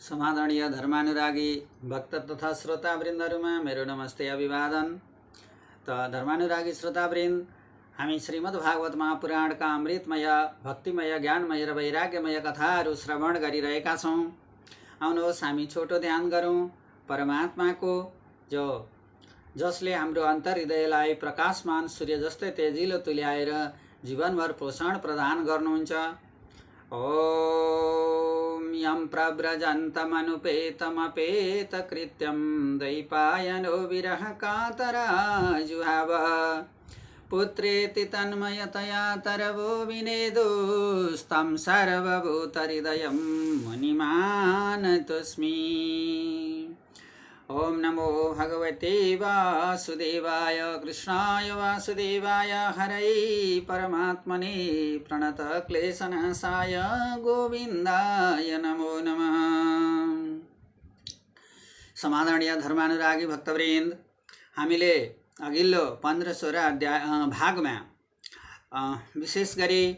समादरणीय धर्मानुरागी भक्त तथा श्रोतावृन्दहरुमा मेरो नमस्ते अभिवादन। त धर्मानुरागी श्रोतावृन्द, हामी श्रीमद् भागवत महापुराणका अमृतमय भक्तिमय ज्ञानमय र वैराग्यमय कथाहरू श्रवण गरिरहेका छौं। आउनुहोस् हामी छोटो ध्यान गरौं परमात्माको, जसले हाम्रो अन्तर्हृदयलाई प्रकाशमान सूर्य जस्तै तेजिलो तुल्याएर जीवनभर पोषण प्रदान गर्नुहुन्छ। ॐ यं प्रव्रजन्तमनुपेतमपेतकृत्यं द्वैपायनो विरह कातराजुहाव पुत्रेति तन्मयतया तरवो विनेदुस्तं सर्वभूतहृदयं मुनिमानतोऽस्मि। ओम नमो भगवते वासुदेवाय कृष्णाय वासुदेवाय हरै परमात्मने प्रणत क्लेशनाशाय गोविन्दाय नमो नमः। समादरणीय धर्मानुरागी भक्तवृन्द, हामीले अघिल्लो 15-16 भागमा विशेष गरी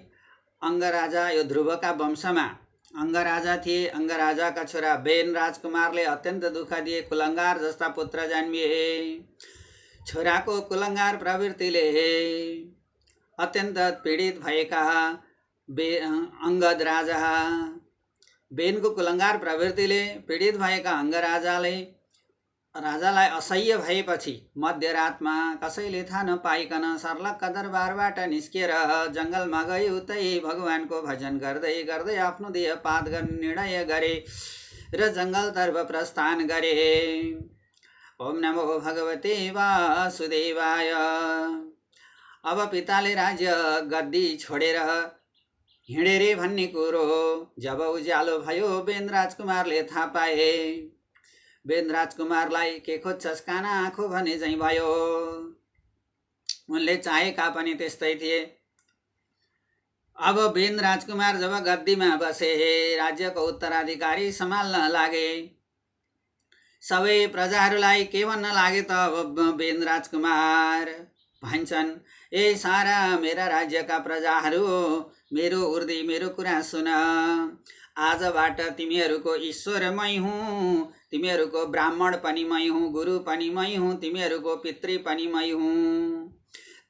अंगराजा यो ध्रुवका वंशमा अंगराजा थिए। अंगराजाका छोरा बेन राजकुमारले अत्यन्त दुःख दिए। कुलंगार जस्ता पुत्र जन्मिए। छोराको कुलंगार प्रवृत्तिले अत्यन्त पीडित भएका अंगद राजा, बेनको कुलंगार प्रवृत्तिले पीडित भएका राजालाई असह्य भएपछि मध्यरातमा कसैले थाहा नपाइकन सर्लक्क दरबारबाट निस्किएर जंगलमा गए। उतै भगवानको भजन गर्दै गर्दै आफ्नो देहपात गर्ने निर्णय गरे र जंगलतर्फ प्रस्थान गरे। ओम नमो भगवते वासुदेवाय। अब पिताले राज्य गद्दी छोडेर हिँडे रे भन्ने कुरो जब उज्यालो भयो बेन राजकुमारले थाहा पाए। बेन राजकुमारलाई के खोज्छस् काना आँखो भने चाहिँ भयो। उनले चाहेका पनि त्यस्तै थिए। अब बेन राजकुमार जब गद्दीमा बसे, राज्यको उत्तराधिकारी सम्हाल्न लागे। सबै प्रजाहरूलाई के भन्न लागे त अब बेन राजकुमार भन्छन्, ए सारा मेरा राज्यका प्रजाहरू, मेरो उर्दी मेरो कुरा सुन। आजबाट तिमीहरूको ईश्वर मै हुँ, तिमीहरूको ब्राह्मण पनि मै हुँ, गुरु पनि मै हुँ, तिमीहरूको पितृ पनि मै हुँ।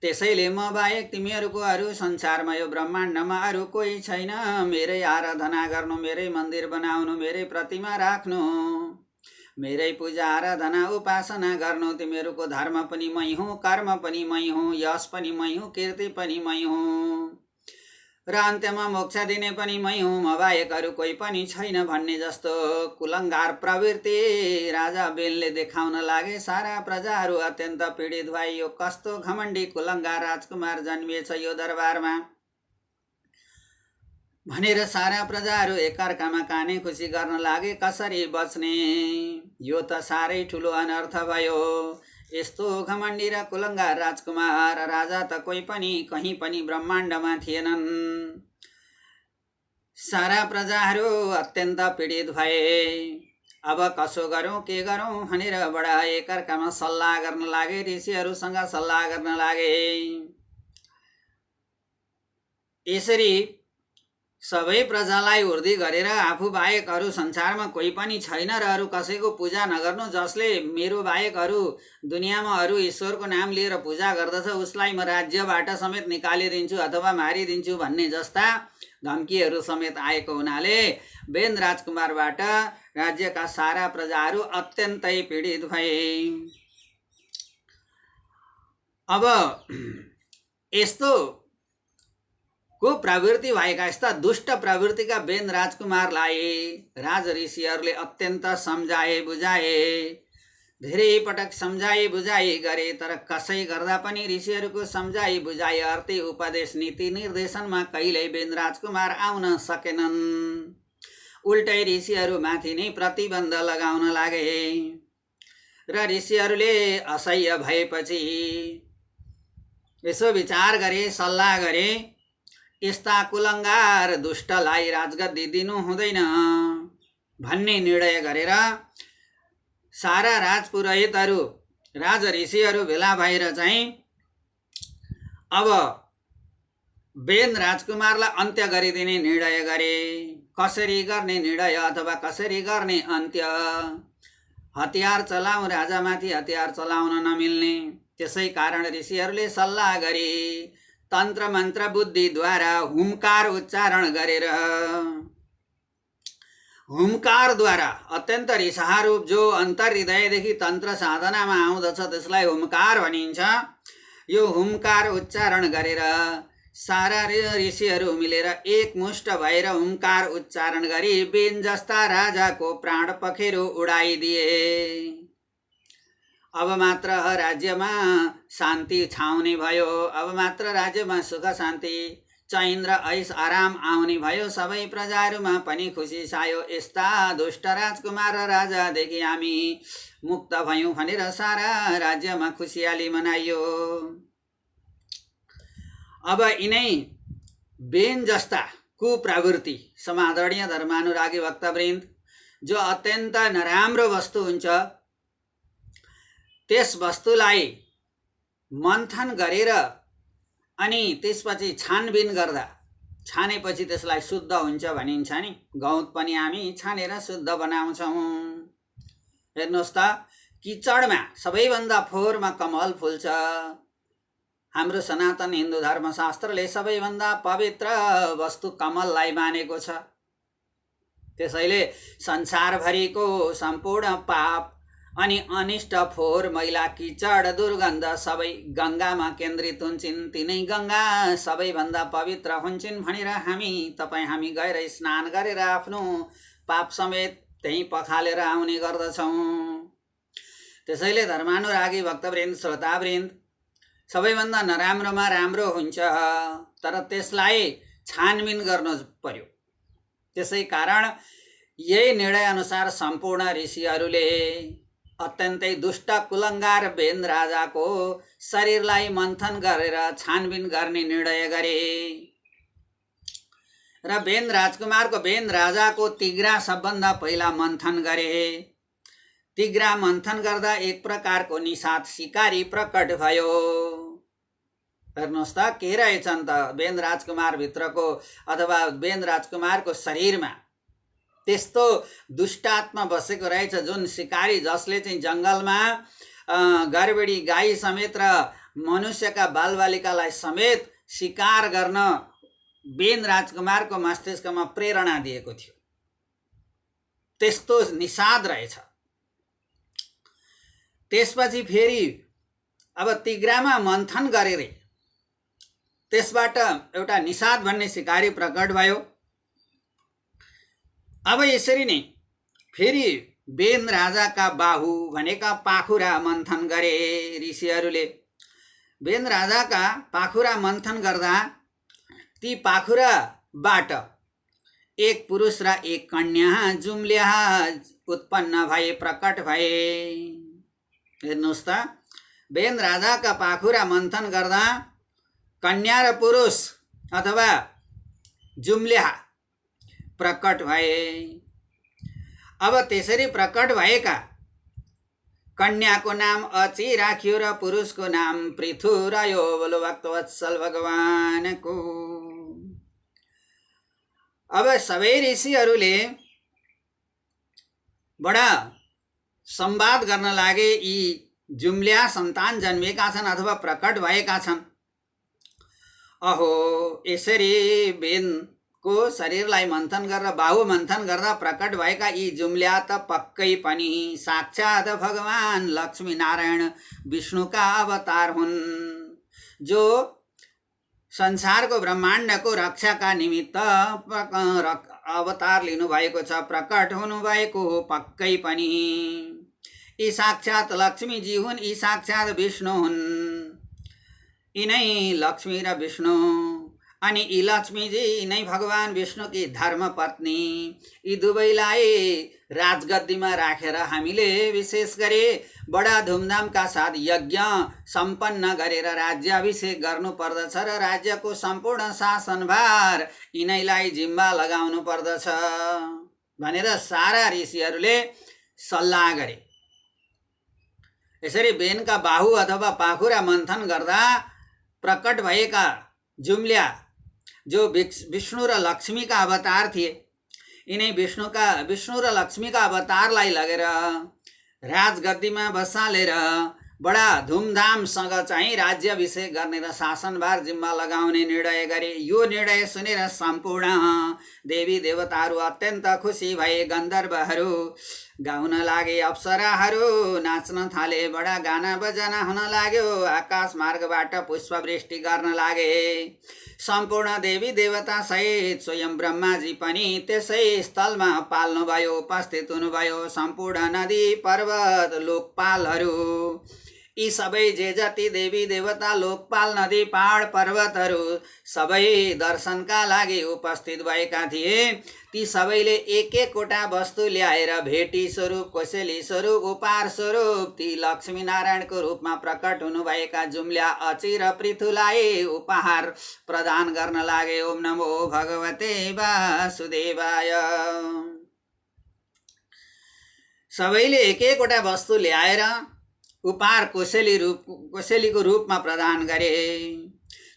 त्यसैले म बाहेक तिमीहरूको अरू संसारमा यो ब्रह्माण्डमा अरू कोही छैन। मेरै आराधना गर्नु, मेरै मन्दिर बनाउनु, मेरै प्रतिमा राख्नु, मेरै पूजा आराधना उपासना गर्नु। तिमीहरूको धर्म पनि मै हुँ, कर्म पनि मै हुँ, यश पनि मै हुँ, कीर्ति पनि मै हुँ र अन्त्यमा मोक्ष दिने पनि मै हुँ। म बाहेक अरू कोही पनि छैन भन्ने जस्तो कुलंगार प्रवृत्ति राजा बेनले देखाउन लागे। सारा प्रजाहरू अत्यन्त पीडित भए। यो कस्तो घमण्डी कुलंगार राजकुमार जन्मिएछ यो दरबारमा भनेर सारा प्रजाहरू एकअर्कामा काने खुसी गर्न लागे। कसरी बच्ने, यो त साह्रै ठुलो अनर्थ भयो। यस्तो घमण्डी र कुलंगार राजकुमार राजा त कोही पनि कहीं पनि ब्रह्माण्डमा थिएनन्। सारा प्रजाहरू अत्यन्त पीडित भए। अब कसो गरौं के गरौं भनेर बडा एकअर्कामा सल्लाह गर्न लागे। ऋषिहरूसँग सल्लाह गर्न लागे। यसरी सबै प्रजालाई उर्दी गरेर आफू बाहेक अरू संसारमा कोही पनि छैन र अरू कसैको पूजा नगर्नु। जसले मेरो बाहेक अरू दुनियाँमा अरू ईश्वरको नाम लिएर पूजा गर्दछ उसलाई म राज्यबाट समेत निकालिदिन्छु अथवा मारिदिन्छु भन्ने जस्ता धम्कीहरू समेत आएको हुनाले बेन राजकुमारबाट राज्यका सारा प्रजाहरू अत्यन्तै पीडित भए। अब यस्तो कुप्रवृत्ति भएका, यस्ता दुष्ट प्रवृत्तिका बेन राजकुमारलाई राज ऋषिहरूले अत्यन्त सम्झाए बुझाए। धेरै पटक सम्झाए बुझाए गरे, तर कसै गर्दा पनि ऋषिहरूको सम्झाए बुझाए अर्थे उपदेश नीति निर्देशनमा कहिल्यै बेन राजकुमार आउन सकेनन्। उल्टै ऋषिहरू माथि नै प्रतिबन्ध लगाउन लागे र ऋषिहरूले असह्य भएपछि यसो विचार गरे, सल्लाह गरे, यस्ता कुलंगार दुष्टलाई राजगद्दी दिनु हुँदैन भन्ने निर्णय गरेर सारा राजपुरोहितहरू राज ऋषिहरू भेला भएर चाहिँ अब बेन राजकुमारलाई अन्त्य गरिदिने निर्णय गरे। कसरी गर्ने निर्णय अथवा कसरी गर्ने अन्त्य। हतियार चलाउँ राजामाथि हतियार चलाउन नमिल्ने, त्यसै कारण ऋषिहरूले सल्लाह गरे तन्त्र मन्त्र बुद्धिद्वारा हुमकार उच्चारण गरेर, हुमकारद्वारा अत्यन्त रिसाहरू जो अन्तर्हृदयदेखि तन्त्र साधनामा आउँदछ त्यसलाई हुमकार भनिन्छ। यो हुमकार उच्चारण गरेर सारा ऋषिहरू मिलेर एकमुष्ट भएर हुमकार उच्चारण गरी बेन जस्ता राजाको प्राण पखेरु उडाइदिए। अब मात्र राज्यमा शान्ति छाउने भयो, अब मात्र राज्यमा सुख शान्ति चैन र ऐस आराम आउने भयो, सबै प्रजाहरूमा पनि खुसी छायो। यस्ता दुष्ट राजकुमार र राजादेखि हामी मुक्त भयौँ भनेर सारा राज्यमा खुसियाली मनाइयो। अब यिनै बेन जस्ता कुप्रवृत्ति समादरणीय धर्मानुरागी भक्तवृन्द जो अत्यन्त नराम्रो वस्तु हुन्छ त्यस वस्तुलाई मन्थन गरेर अनि त्यसपछि छानबिन गर्दा छानेपछि त्यसलाई शुद्ध हुन्छ भनिन्छ नि। गौत पनि हामी छानेर शुद्ध बनाउँछौँ। हेर्नुहोस् त, किचडमा सबैभन्दा फोहोरमा कमल फुल्छ। हाम्रो सनातन हिन्दू धर्मशास्त्रले सबैभन्दा पवित्र वस्तु कमललाई मानेको छ। त्यसैले संसारभरिको सम्पूर्ण पाप अनि अनिष्ट फोहोर मैला किचड दुर्गन्ध सबै गङ्गामा केन्द्रित हुन्छन्। तिनै गङ्गा सबैभन्दा पवित्र हुन्छन् भनेर हामी गएर स्नान गरेर आफ्नो पाप समेत त्यही पखालेर आउने गर्दछौँ। त्यसैले धर्मानुरागी भक्तवृन्द श्रोतावृन्द सबैभन्दा नराम्रोमा राम्रो हुन्छ, तर त्यसलाई छानबिन गर्नु पर्यो। त्यसै कारण यही निर्णय अनुसार सम्पूर्ण ऋषिहरूले अत्यन्तै दुष्ट कुलङ्गार बेन राजाको शरीरलाई मन्थन गरेर छानबिन गर्ने निर्णय गरे र बेन राजकुमारको बेन राजाको तिग्रा सबभन्दा पहिला मन्थन गरे। तिग्रा मन्थन गर्दा एक प्रकारको निषाद शिकारी प्रकट भयो। हेर्नुहोस् त, के रहेछन् त बेन राजकुमार भित्रको अथवा बेन राजकुमारको शरीरमा त्यस्तो दुष्टात्मा बसेको रहेछ, जुन शिकारी जसले चाहिँ जङ्गलमा गरबेडी गाई समेत र मनुष्यका बालबालिकालाई समेत शिकार गर्न बेन राजकुमारको मस्तिष्कमा प्रेरणा दिएको थियो। त्यस्तो निषाद रहेछ। त्यसपछि फेरि अब तिग्रामा मन्थन गरेर त्यसबाट एउटा निषाद भन्ने शिकारी प्रकट भयो। अब यसरी नै फेरि बेन राजाका बाहु भनेका पाखुरा मन्थन गरे ऋषिहरूले। बेन राजाका पाखुरा मन्थन गर्दा ती पाखुराबाट एक पुरुष र एक कन्या जुम्ल्या उत्पन्न भए, प्रकट भए। हेर्नुहोस् त, बेन राजाका पाखुरा मन्थन गर्दा कन्या र पुरुष अथवा जुम्ल्या प्रकट भए। अब त्यसरी प्रकट भएका कन्याको नाम अची राखियो र पुरुषको नाम पृथु रह्यो। बोलो भक्तवत्सल भगवानको। अब सबै ऋषिहरूले बडा संवाद गर्न लागे। यी जुम्ल्या सन्तान जन्मेका छन् अथवा प्रकट भएका छन्। अहो, यसरी बेनको शरीरलाई मन्थन गरेर बाहु मन्थन गर्दा प्रकट भएका यी जुम्ल्या त पक्कै पनि साक्षात भगवान लक्ष्मी नारायण विष्णुका अवतार हुन्, जो संसारको ब्रह्माण्डको रक्षाका निमित्त अवतार लिनुभएको छ, प्रकट हुनुभएको हो पक्कै पनि। यी साक्षात लक्ष्मीजी हुन्, यी साक्षात विष्णु हुन्। यिनै लक्ष्मी र विष्णु अनि यी लक्ष्मीजी यिनै भगवान विष्णुकी धर्मपत्नी। यी दुवैलाई राजगद्दीमा राखेर हामीले विशेष गरी बडा धुमधामका साथ यज्ञ सम्पन्न गरेर राज्याभिषेक गर्नु पर्दछ र राज्यको सम्पूर्ण शासनभार यिनैलाई जिम्मा लगाउनु पर्दछ भनेर सारा ऋषिहरूले सल्लाह गरे। यसरी बेनका बाहु अथवा पाखुरा मन्थन गर्दा प्रकट भएका जुम्ल्या जो विष्णु र लक्ष्मीका अवतार थिए, यिनै विष्णु र लक्ष्मीका अवतारलाई लगेर राजगद्दीमा बसालेर बडा धुमधामसँग चाहिँ राज्याभिषेक गर्ने र शासनभार जिम्मा लगाउने निर्णय गरे। यो निर्णय सुनेर सम्पूर्ण देवी देवताहरू अत्यन्त खुसी भए। गन्धर्वहरू गाउन लागे, अप्सराहरू नाच्न थाले, बडा गाना बजाना हुन लाग्यो। आकाश मार्गबाट पुष्पवृष्टि गर्न लागे। सम्पूर्ण देवी देवता सहित स्वयं ब्रह्माजी पनि त्यसै स्थलमा पाल्नुभयो, उपस्थित हुनुभयो। सम्पूर्ण नदी पर्वत लोकपालहरू यी सबै जे जति देवी देवता लोकपाल नदी पहाड पर्वतहरू सबै दर्शनका लागि उपस्थित भएका थिए। ती सबैले एक एकवटा वस्तु ल्याएर भेटी स्वरूप, कोसेली स्वरूप, उपहार स्वरूप ती लक्ष्मीनारायणको रूपमा प्रकट हुनुभएका जुम्ल्या अची र पृथुलाई उपहार प्रदान गर्न लागे। ओम नमो भगवते वासुदेवाय। सबैले एक एकवटा वस्तु ल्याएर उपहार कोसेलीको रूपमा प्रदान गरे।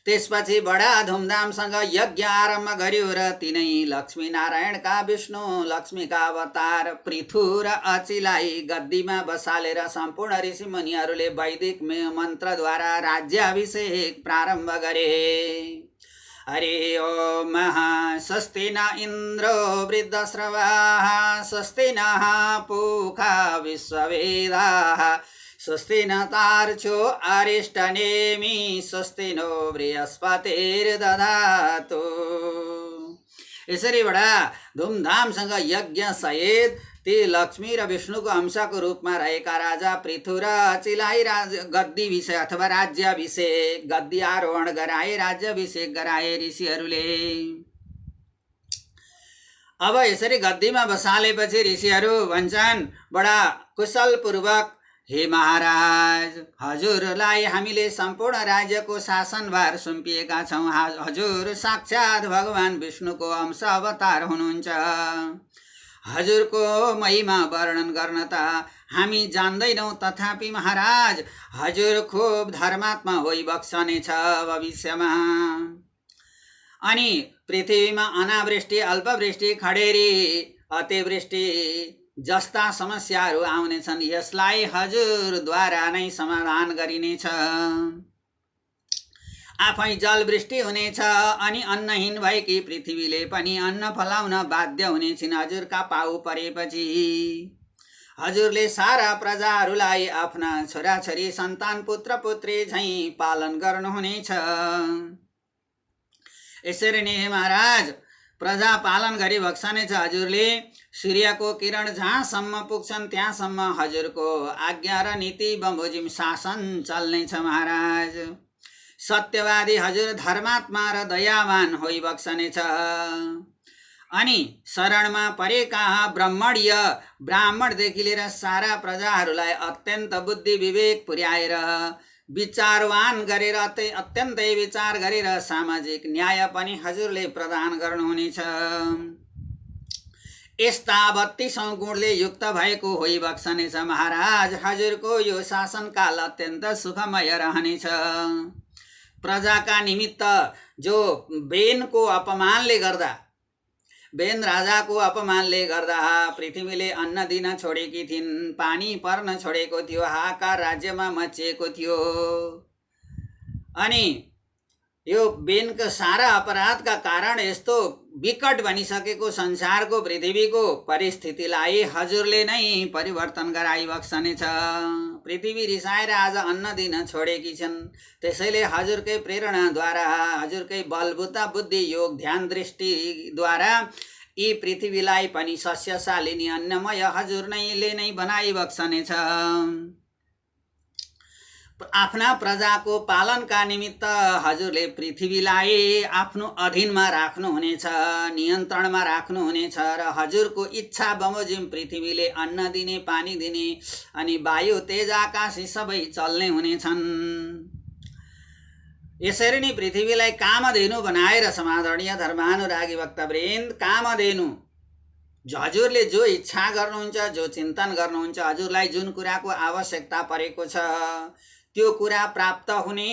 त्यसपछि बडा धुमधामसँग यज्ञ आरम्भ गर्यो र तिनै लक्ष्मीनारायणका विष्णु लक्ष्मीका अवतार पृथु र अचिलाई गद्दीमा बसालेर सम्पूर्ण ऋषिमुनिहरूले वैदिक मन्त्रद्वारा राज्याभिषेक प्रारम्भ गरे। हरि ओम स्वस्ति न इन्द्रो वृद्धश्रवाः स्वस्ति नः पूषा विश्ववेदाः स्वस्ति न तार्क्ष्यो अरिष्टनेमि स्वस्ति नो बृहस्पतिर्दधातु। यसरी बडा धुमधामसँग यज्ञ सहित ती लक्ष्मी र विष्णुको अंशको रूपमा रहेका राजा पृथु र अचिलाई गद्दीभिषेक अथवा राज्याभिषेक, गद्दी आरोहण गराए, राज्याभिषेक गराए ऋषिहरूले। अब यसरी गद्दीमा बसालेपछि ऋषिहरू भन्छन् बडा कुशलपूर्वक, हे महाराज, हजुरलाई हामीले सम्पूर्ण राज्यको शासनभार सुम्पिएका छौँ। हजुर साक्षात् भगवान विष्णुको अंश अवतार हुनुहुन्छ। हजुरको महिमा वर्णन गर्न त हामी जान्दैनौँ, तथापि महाराज हजुर खुब धर्मात्मा होइबक्सनेछ भविष्यमा। अनि पृथ्वीमा अनावृष्टि, अल्पवृष्टि, खडेरी, अतिवृष्टि जस्ता समस्याहरू आउनेछन्। यसलाई हजुरद्वारा नै समाधान गरिनेछ। आफै जलवृष्टि हुनेछ अनि अन्नहीन भएकी पृथ्वीले पनि अन्न फलाउन बाध्य हुनेछिन्। हजुरका पाउ परेपछि हजुरले सारा प्रजाहरूलाई आफ्ना छोराछोरी, सन्तान, पुत्र पुत्री झैँ पालन गर्नुहुनेछ। यसरी नै महाराज प्रजा पालन गरिबक्सनेछ। हजुरले सूर्यको किरण जहाँसम्म पुग्छन् त्यहाँसम्म हजुरको आज्ञा र नीति बमोजिम शासन चल्नेछ। महाराज सत्यवादी हजुर धर्मात्मा र दयावान होइबक्सनेछ। अनि शरणमा परेका ब्राह्मणीय ब्राह्मणदेखि लिएर सारा प्रजाहरूलाई अत्यन्त बुद्धि विवेक पुर्याएर विचारवान गरेर अत्यन्तै विचार गरेर सामाजिक न्याय पनि हजुरले प्रदान गर्नुहुनेछ। यस्ता 32 गुणले युक्त भएको होइबक्सनेछ। महाराज हजुरको यो शासनकाल अत्यन्त सुखमय रहनेछ। प्रजाका निमित्त जो बेनको अपमानले गर्दा, बेन राजाको अपमानले गर्दा पृथ्वीले अन्न दिन छोडेकी थिइन्, पानी पर्न छोडेको थियो, हाहाकार राज्यमा मचिएको थियो। अनि यो बेनको सारा अपराधका कारण यस्तो विकट बनिसकेको संसारको पृथ्वीको परिस्थितिलाई हजुरले नै परिवर्तन गराइबक्सनेछ। पृथ्वी रिसाएर आज अन्न दिन छोडेकी छन्। त्यसैले हजुरकै प्रेरणाद्वारा, हजुरकै बलबुता बुद्धि योग ध्यान दृष्टिद्वारा यी पृथ्वीलाई पनि सस्यशालिनी अन्नमय हजुर नै बनाइबक्सनेछ। आफ्ना प्रजाको पालनका निमित्त हजुरले पृथ्वीलाई आफ्नो अधीनमा राख्नुहुनेछ, नियन्त्रणमा राख्नुहुनेछ र हजुरको इच्छा बमोजिम पृथ्वीले अन्न दिने, पानी दिने अनि वायु तेज आकाश सबै चल्ने हुनेछन्। यसरी नै पृथ्वीलाई कामधेनु बनाएर समादरणीय धर्मानुरागी भक्तवृन्द, कामधेनु हजुरले जो इच्छा गर्नुहुन्छ, जो चिन्तन गर्नुहुन्छ, हजुरलाई जुन कुराको आवश्यकता परेको छ त्यो कुरा प्राप्त हुने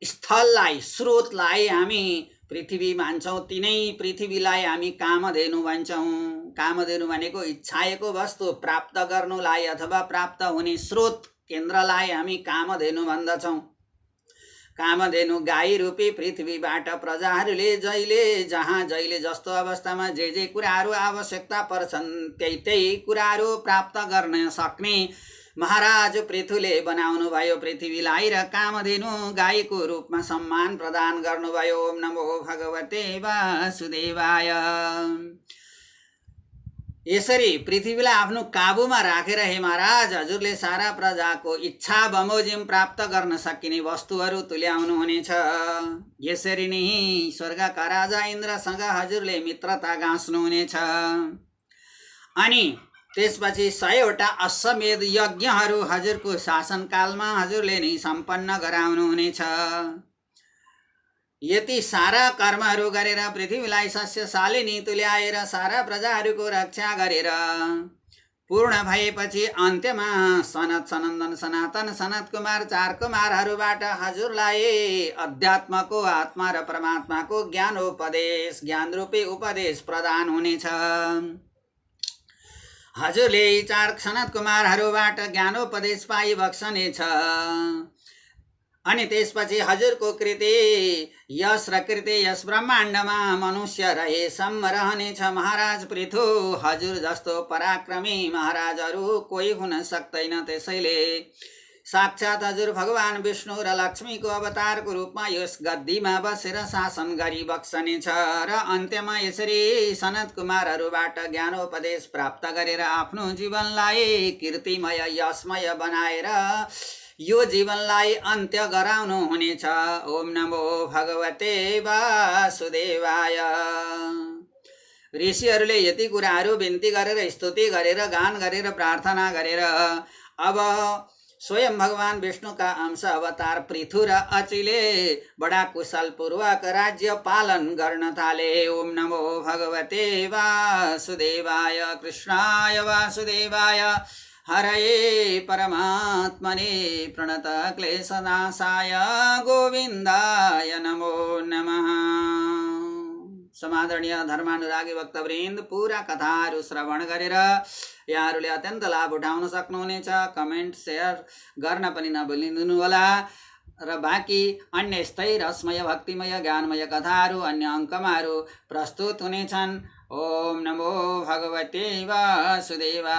स्थललाई, स्रोतलाई हामी पृथ्वी मान्छौँ, तिनै पृथ्वीलाई हामी कामधेनु भन्छौँ। कामधेनु भनेको इच्छाएको वस्तु प्राप्त गर्नुलाई अथवा प्राप्त हुने स्रोत केन्द्रलाई हामी कामधेनु भन्दछौँ। कामधेनु गाई रूपी पृथ्वीबाट प्रजाहरूले जहिले जहाँ जहिले जस्तो अवस्थामा जे कुराहरू आवश्यकता पर्छन् त्यही कुराहरू प्राप्त गर्न सक्ने महाराज पृथुले बनाउनु भयो पृथ्वीलाई र कामधेनु गाईको रूपमा सम्मान प्रदान गर्नुभयो। ओम नमो भगवते वासुदेवाय। यसरी पृथ्वीलाई आफ्नो काबुमा राखेर हे महाराज हजुरले सारा प्रजाको इच्छा बमोजिम प्राप्त गर्न सकिने वस्तुहरू तुल्याउनु हुनेछ। यसरी नै स्वर्गका राजा इन्द्रसँग हजुरले मित्रता गाँच्नुहुनेछ। अनि त्यसपछि 100वटा अश्वमेध यज्ञहरू हजुरको शासनकालमा हजुरले नै सम्पन्न गराउनुहुनेछ। यति सारा कर्महरू गरेर पृथ्वीलाई शस्यशालिनी तुल्याएर सारा प्रजाहरूको रक्षा गरेर पूर्ण भएपछि अन्त्यमा सनत सनन्दन सनातन सनत कुमार 4 कुमारहरूबाट हजुरलाई अध्यात्मको आत्मा र परमात्माको ज्ञानोपदेश ज्ञानरूपी उपदेश प्रदान हुनेछ। हजुरले 4 सनत कुमारहरूबाट ज्ञानोपदेश पाइबक्सनेछ। अनि त्यसपछि हजुरको कृति यस र कृति यस ब्रह्माण्डमा मनुष्य रहेसम्म रहनेछ। महाराज पृथु हजुर जस्तो पराक्रमी महाराजहरू कोही हुन सक्दैन। त्यसैले साक्षात हजुर भगवान विष्णु र लक्ष्मीको अवतारको रूपमा यस गद्दीमा बसेर शासन गरिबक्सनेछ र अन्त्यमा यसरी सनत कुमारहरूबाट ज्ञानोपदेश प्राप्त गरेर आफ्नो जीवनलाई कीर्तिमय यशमय बनाएर यो जीवनलाई अन्त्य गराउनु हुनेछ। ओम नमो भगवते वासुदेवाय। ऋषिहरूले यति कुराहरू बिन्ती गरेर स्तुति गरेर गान गरेर प्रार्थना गरेर अब स्वयं भगवान विष्णुका अंश अवतार पृथु र अचिले बडा कुशलपूर्वक राज्य पालन गर्न थाले। ओम नमो भगवते वासुदेवाय। कृष्णाय वासुदेवाय हरये परमात्मने प्रणत क्लेशनाशाय गोविन्दाय नमो नमः। समादरणीय धर्मानुरागी भक्तवृन्द, पूरा कथाहरू श्रवण गरेर यहाँहरूले अत्यन्त लाभ उठाउन सक्नुहुनेछ। कमेन्ट सेयर गर्न पनि नभुलिदिनुहोला र बाँकी अन्य यस्तै रसमय भक्तिमय ज्ञानमय कथाहरू अन्य अङ्कमाहरू प्रस्तुत हुनेछन्। ओम नमो भगवते वासुदेवाय।